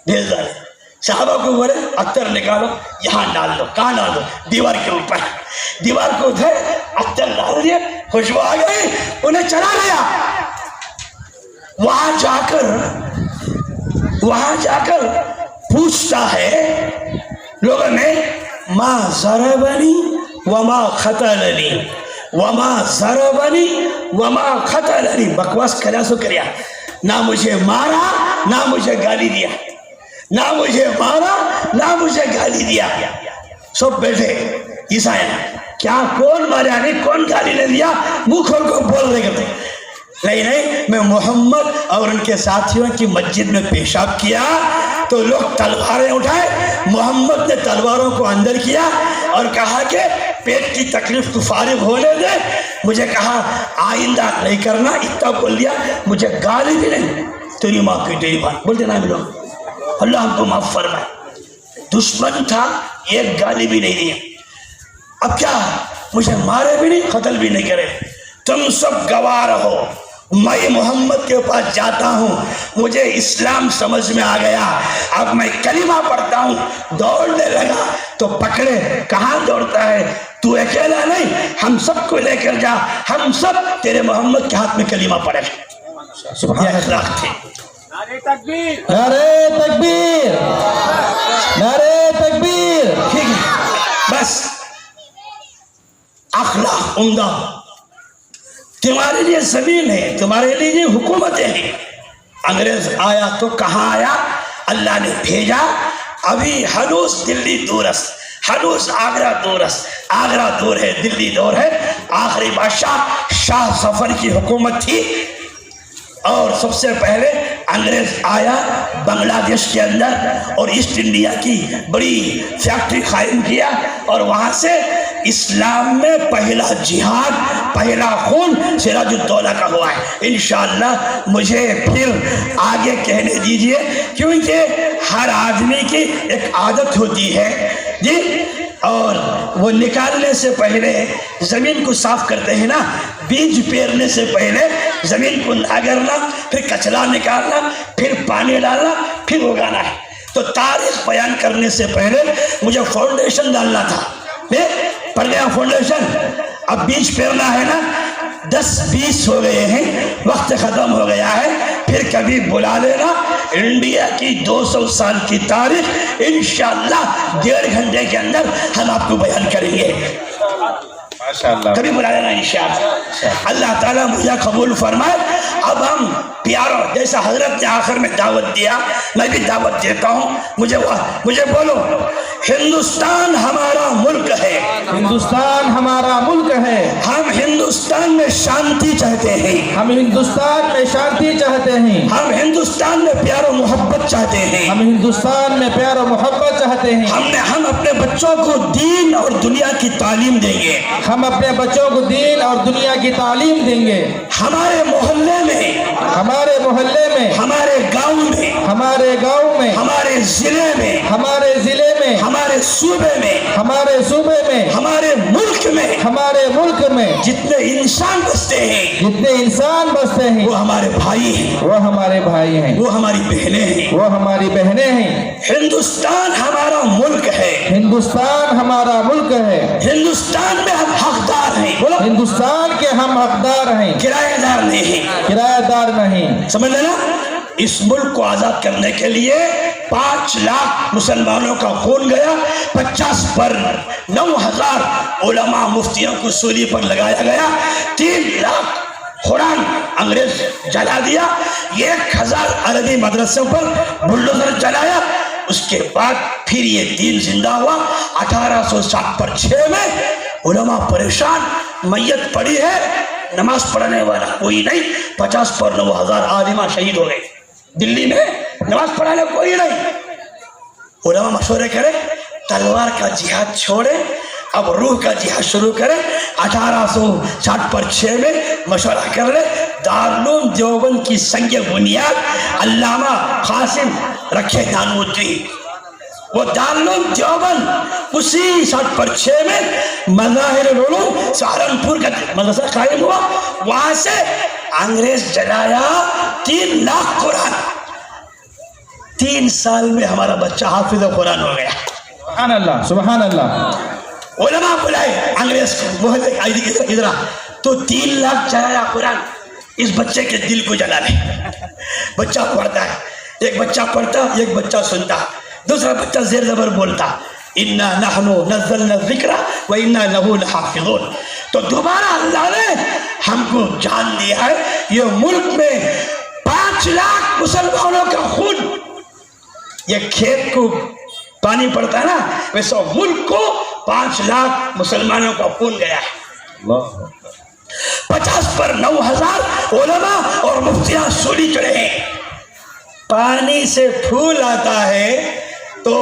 بھیج ڈالے. صحابہ کو بولے عطر نکالو، یہاں ڈال دو. کہاں ڈال دو؟ دیوار کے اوپر. دیوار کو ادھر عطر ڈال دیا، خوشبو آ گئی، انہیں چلا گیا. وہاں جا کر پوچھتا ہے لوگوں میں ما ضربنی وما قتلنی، وما ضربنی وما قتلنی. بکواس کریا سو کریا، نہ مجھے مارا نہ مجھے گالی دیا، نہ مجھے مارا نہ مجھے گالی دیا. سب بیٹھے عیسائی، کیا کون مارا نہیں، کون گالی نہیں دیا، منہ کھول کو بول رہے کرتے. نہیں میں محمد اور ان کے ساتھیوں کی مسجد میں پیشاب کیا تو لوگ تلواریں اٹھائے، محمد نے تلواروں کو اندر کیا اور کہا کہ پیٹ کی تکلیف کو فارغ ہونے دے. مجھے کہا آئندہ نہیں کرنا، اتنا بول دیا، مجھے گالی بھی نہیں. تیری ماں کی تیری ماں بول دینا بھی لوگ، اللہ ہم کو معاف فرمائے. دشمن تھا، ایک گالی بھی نہیں دیا. اب کیا، مجھے مارے بھی نہیں، قتل بھی نہیں کرے. تم سب گواہ رہو، میں محمد کے پاس جاتا ہوں، مجھے اسلام سمجھ میں آ گیا، اب میں کلمہ پڑھتا ہوں. دوڑنے لگا تو پکڑے، کہاں دوڑتا ہے تو اکیلا نہیں، ہم سب کو لے کر جا، ہم سب تیرے محمد کے ہاتھ میں کلمہ پڑھے. یہ اخلاق تھے.
نعرہ تکبیر، نعرہ تکبیر.
ٹھیک ہے، بس اخلاق عمدہ. تمہارے لیے زمین ہے، تمہارے لیے حکومتیں ہیں. انگریز آیا تو کہاں آیا؟ اللہ نے بھیجا. ابھی ہنوز دلی دورست، ہنوز آگرہ دورست. آگرہ دور ہے، دلی دور ہے. آخری بادشاہ شاہ ظفر کی حکومت تھی، اور سب سے پہلے انگریز آیا بنگلہ دیش کے اندر اور ایسٹ انڈیا کی بڑی فیکٹری قائم کیا، اور وہاں سے اسلام میں پہلا جہاد، پہلا خون سراج الدولہ کا ہوا ہے. انشاءاللہ مجھے پھر آگے کہنے دیجئے، کیونکہ ہر آدمی کی ایک عادت ہوتی ہے جی، اور وہ نکالنے سے پہلے زمین کو صاف کرتے ہیں نا، بیج پیرنے سے پہلے زمین کو اگرنا، پھر کچرا نکالنا، پھر پانی ڈالنا، پھر اگانا ہے. تو تاریخ بیان کرنے سے پہلے مجھے فاؤنڈیشن ڈالنا تھا. پڑ گیا فاؤنڈیشن. اب بیج پیرنا ہے نا، 10-20 ہو گئے ہیں، وقت ختم ہو گیا ہے. پھر کبھی بلا لینا. انڈیا کی 200 سال کی تاریخ انشاءاللہ 1.5 گھنٹے کے اندر ہم آپ کو بیان کریں گے.
ماشاءاللہ.
کبھی بلا لینا انشاءاللہ. اللہ تعالیٰ مجھے قبول فرمائے. اب ہم پیاروں، جیسا حضرت نے آخر میں دعوت دیا، میں بھی دعوت دیتا ہوں. مجھے بولو، ہندوستان ہمارا ملک ہے.
ہندوستان ہمارا ملک ہے.
ہم ہندوستان میں شانتی چاہتے ہیں.
ہم ہندوستان میں شانتی چاہتے ہیں.
ہم ہندوستان میں پیار و محبت چاہتے ہیں.
ہم ہندوستان میں پیار و محبت چاہتے ہیں.
ہم اپنے بچوں کو دین اور دنیا کی تعلیم دیں گے.
ہم اپنے بچوں کو دین اور دنیا کی تعلیم دیں گے.
ہمارے محلے میں،
ہمارے محلے میں،
ہمارے گاؤں میں،
ہمارے گاؤں میں،
ہمارے ضلع میں،
ہمارے ضلع میں،
ہمارے صوبے میں،
ہمارے صوبے میں،
ہمارے ملک میں،
ہمارے ملک میں
جتنے انسان بستے ہیں
جتنے انسان بستے ہیں
وہ ہمارے بھائی ہیں،
وہ ہمارے بھائی ہیں،
وہ ہماری بہنیں ہیں.
وہ ہماری بہنیں ہیں.
ہندوستان ہمارا ملک ہے.
ہندوستان ہمارا ملک ہے.
ہندوستان میں ہم حقدار ہیں. بولو،
ہندوستان کے ہم حقدار ہیں،
کرایہ دار نہیں ہیں.
کرایہ دار نہیں.
سمجھ لینا. اس ملک کو آزاد کرنے کے لیے 5 لاکھ مسلمانوں کا خون گیا. 50 پر 9,000 علماء مفتیوں کو سولی پر لگایا گیا. 3 لاکھ قرآن انگریز جلا دیا. 1,000 عربی مدرسوں پر بلڈوزر چلایا. اس کے بعد پھر یہ دین زندہ ہوا. 1860 میں علماء پریشان، میت پڑی ہے، نماز پڑھنے والا کوئی نہیں. 50 پر 9,000 عالمہ شہید ہو گئے. دلی میں نماز پڑھانے کوئی نہیں. علماء مشورے کرے، تلوار کا جہاد چھوڑے، اب روح کا جہاد شروع کرے. 1860 میں مشورہ کر لے. دارالعلوم دیوبند کی سنگ بنیاد علامہ قاسم رکھے نانوتوی. وہ دارالعلوم دیوبند اسی 60 میں مظاہر العلوم سہارنپور کا مدرسہ قائم ہوا. وہاں سے انگریز جلایا 3 لاکھ قرآن. 3 سال میں ہمارا بچہ حافظ قرآن ہو گیا.
سبحان اللہ، سبحان اللہ.
علماء بلائے انگریز کو، ادھر تو 3 لاکھ جلایا قرآن. اس بچے کے دل کو جلا لے. بچہ پڑھتا ہے، ایک بچہ پڑھتا، ایک بچہ سنتا، دوسرا بچہ زیر زبر بولتا، انا نحن نزلنا الذکر و انا لہ لحافظون. تو دوبارہ اللہ نے ہم کو جان دیا ہے. یہ ملک میں 5 لاکھ مسلمانوں کا خون. یہ کھیت کو پانی پڑتا ہے نا، ویسا ملک کو 5 لاکھ مسلمانوں کا خون گیا ہے. 50 پر 9,000 علماء اور مفتیاں سولی چڑھے ہیں. پانی سے پھول آتا ہے تو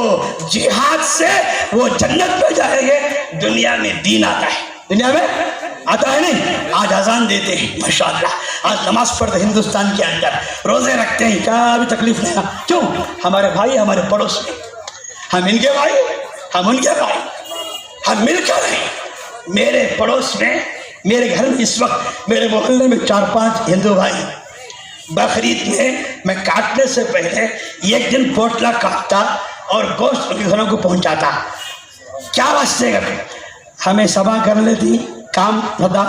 جہاد سے وہ جنت میں جائیں گے. دنیا میں دین آتا ہے، دنیا میں آتا ہے نہیں. آج اذان دیتے ہیں ماشاءاللہ، آج نماز پڑھتے ہندوستان کے اندر، روزے رکھتے ہیں، کیا بھی تکلیف نہیں. کیوں؟ ہمارے بھائی ہمارے پڑوس میں، ہم ان کے بھائی، ہم ان کے بھائی، ہم مل کر ہیں. میرے پڑوس میں، میرے گھر میں اس وقت میرے محلے میں 4-5 ہندو بھائی. بقرعید میں کاٹنے سے پہلے ایک دن پوٹلا کاٹتا اور گوشت ان کے گھروں کو پہنچاتا. کیا واسطے کر ہمیں سبا کر لیتی، کام ہوتا،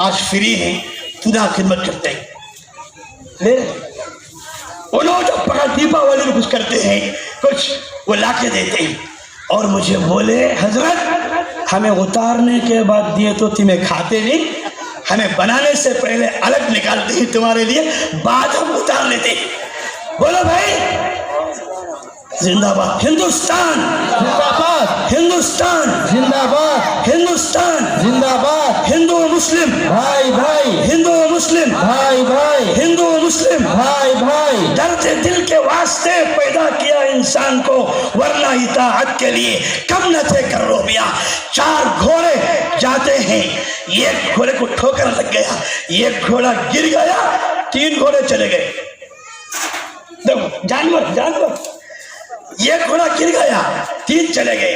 آج فری ہیں، اتنا خدمت کرتے ہیں. انہوں جو پکا دیپاولی میں کچھ کرتے ہیں، کچھ وہ لا کے دیتے ہیں. اور مجھے بولے حضرت ہمیں اتارنے کے بعد دیے تو تمہیں کھاتے نہیں، ہمیں بنانے سے پہلے الگ نکالتے ہیں تمہارے لیے، بعد ہم اتار لیتے ہیں. بولو بھائی، زندہ باد ہندوستان،
زندہ باد
ہندوستان،
زندہ باد
ہندوستان،
زندہ باد.
ہندو مسلم
بھائی بھائی،
ہندو مسلم
بھائی بھائی،
ہندو مسلم.
بھائی بھائی.
درد دل کے واسطے پیدا کیا انسان کو، ورنہ اطاعت کے لیے کم نہ تھے کروبیاں. 4 گھوڑے جاتے ہیں، ایک گھوڑے کو ٹھوکر لگ گیا، ایک گھوڑا گر گیا، 3 گھوڑے چلے گئے. دیکھو جانور، ایک گھوڑا گر گیا، 3 چلے گئے.